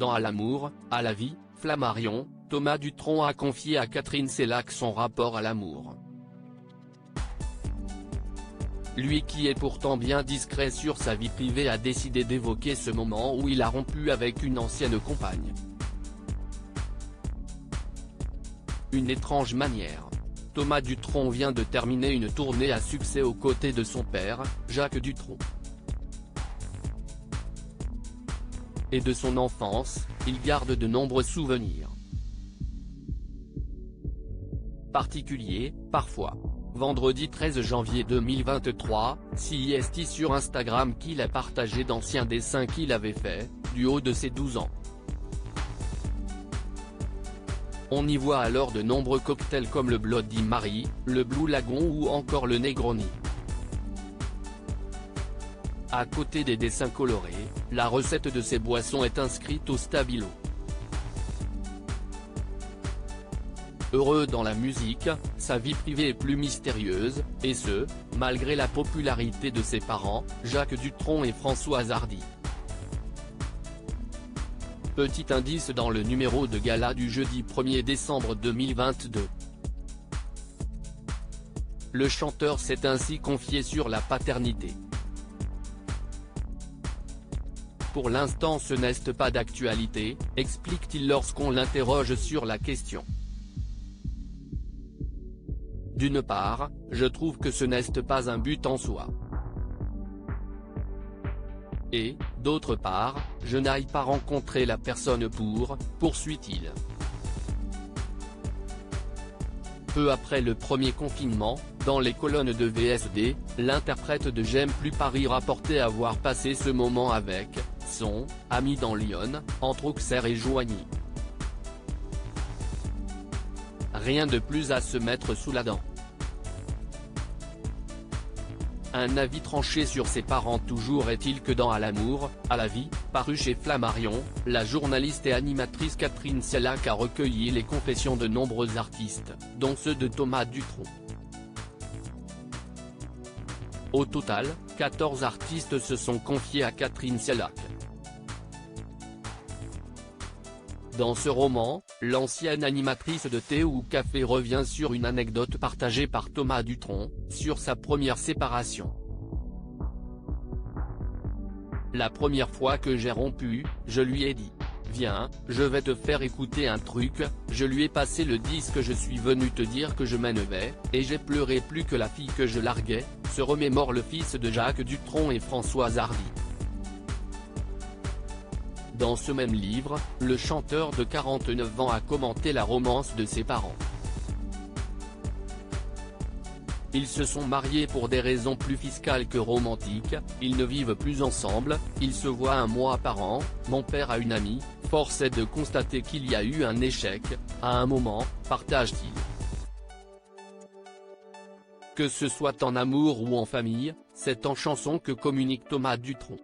Dans À l'amour, à la vie, Flammarion, Thomas Dutronc a confié à Catherine Sellac son rapport à l'amour. Lui qui est pourtant bien discret sur sa vie privée a décidé d'évoquer ce moment où il a rompu avec une ancienne compagne. Une étrange manière. Thomas Dutronc vient de terminer une tournée à succès aux côtés de son père, Jacques Dutronc. Et de son enfance, il garde de nombreux souvenirs particuliers, parfois. Vendredi 13 janvier 2023, CIST sur Instagram qu'il a partagé d'anciens dessins qu'il avait faits, du haut de ses 12 ans. On y voit alors de nombreux cocktails comme le Bloody Mary, le Blue Lagoon ou encore le Negroni. À côté des dessins colorés, la recette de ces boissons est inscrite au stabilo. Heureux dans la musique, sa vie privée est plus mystérieuse, et ce, malgré la popularité de ses parents, Jacques Dutronc et Françoise Hardy. Petit indice dans le numéro de gala du jeudi 1er décembre 2022. Le chanteur s'est ainsi confié sur la paternité. Pour l'instant ce n'est pas d'actualité, explique-t-il lorsqu'on l'interroge sur la question. D'une part, je trouve que ce n'est pas un but en soi. Et, d'autre part, je n'aille pas rencontrer la personne poursuit-il. Peu après le premier confinement, dans les colonnes de VSD, l'interprète de J'aime plus Paris rapportait avoir passé ce moment avec son ami dans Lyon, entre Auxerre et Joigny. Rien de plus à se mettre sous la dent. Un avis tranché sur ses parents. Toujours est-il que dans À l'amour, à la vie, paru chez Flammarion, la journaliste et animatrice Catherine Sellac a recueilli les confessions de nombreux artistes, dont ceux de Thomas Dutronc. Au total, 14 artistes se sont confiés à Catherine Sellac. Dans ce roman, l'ancienne animatrice de thé ou café revient sur une anecdote partagée par Thomas Dutronc, sur sa première séparation. La première fois que j'ai rompu, je lui ai dit « Viens, je vais te faire écouter un truc », je lui ai passé le disque, je suis venu te dire que je m'énervais, et j'ai pleuré plus que la fille que je larguais, se remémore le fils de Jacques Dutronc et Françoise Hardy. Dans ce même livre, le chanteur de 49 ans a commenté la romance de ses parents. Ils se sont mariés pour des raisons plus fiscales que romantiques, ils ne vivent plus ensemble, ils se voient un mois par an, mon père a une amie, force est de constater qu'il y a eu un échec, à un moment, partage-t-il. Que ce soit en amour ou en famille, c'est en chanson que communique Thomas Dutronc.